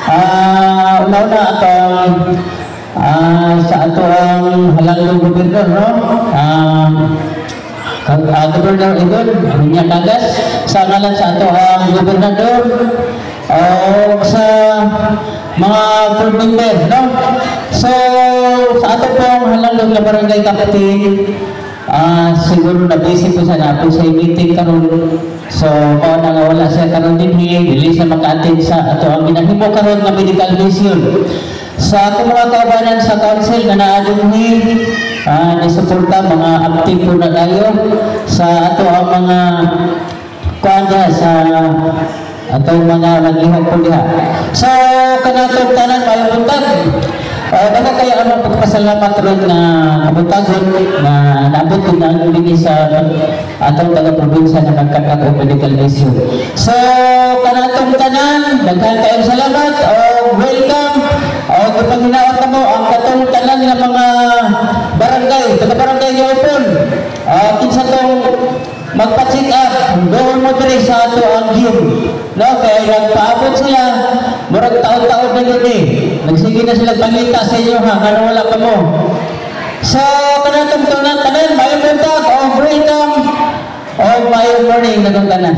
Una-una sa ato ang halang gobernador, no? Gobernador Idol, Minya Kagas, sa ngalan sa ato ang gobernador, sa mga board member, no? So, sa ato pong halang na barangay captain, siguro na busy po sa natin sa meeting karon. So, kung wala siya karon din, dili siya maka-attend sa ato ang ginahimo karon nga medical mission. Sa ato mga kaubanan sa council na naadunhi, nisuporta mga active po na tayo sa ato ang mga kuanda sa ato mga naglihok po diha. So, kanatong tanan may buntag. Baka kaya ang pagpasalamat ron na kabuntagon na naabot din ang bigay sa atong taga-probinsya na nagkatag o medical mission. So, kanatong tanan, daghan kayong salamat o welcome o kapag hinawat na mo ang katong tanan ng mga barangay, taga-barangay Yopon. Kinsa tong magpa-check up, doon mo diri sa ato ang gym. No, kaya nagpaabot sila, murag taon-taon na yun eh. Nagsige na sila balita sa inyo ha, kano wala ka mo. So, kanatong tanan, mayong buntag, o welcome, o mayong morning na itong tanan.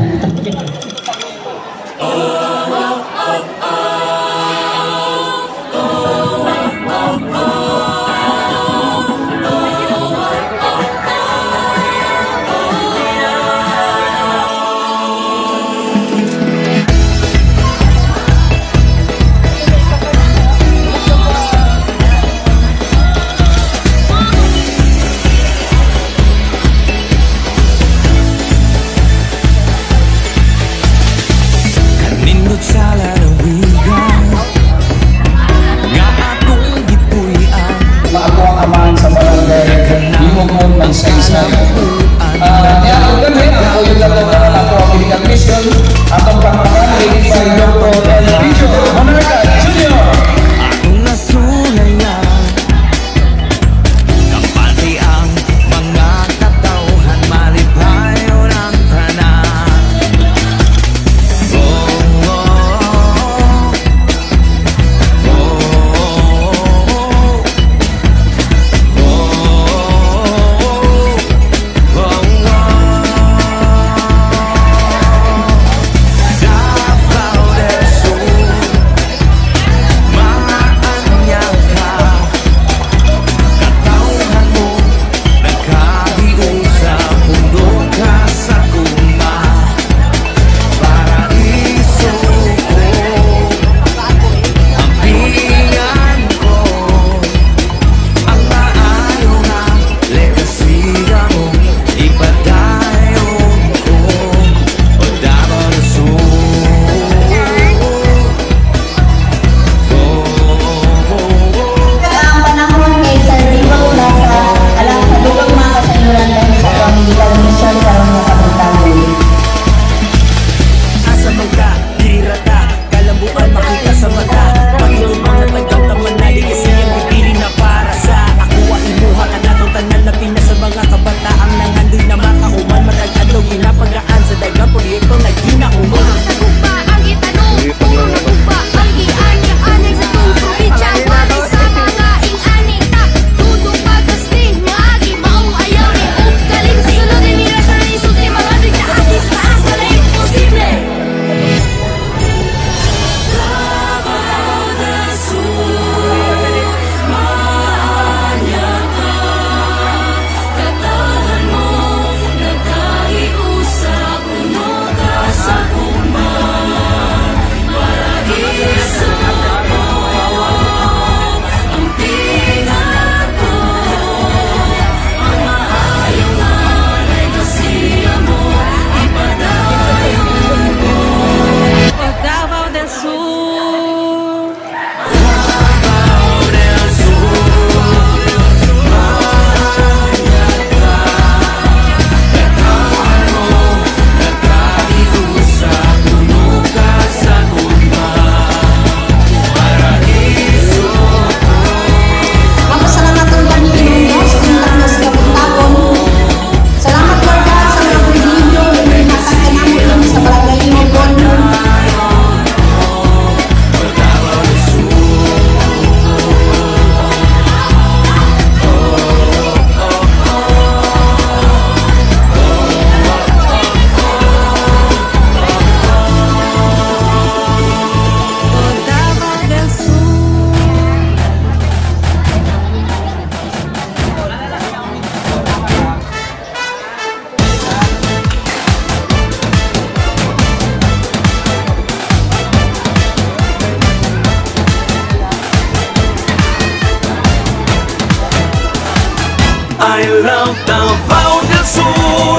I love Davao del Sur.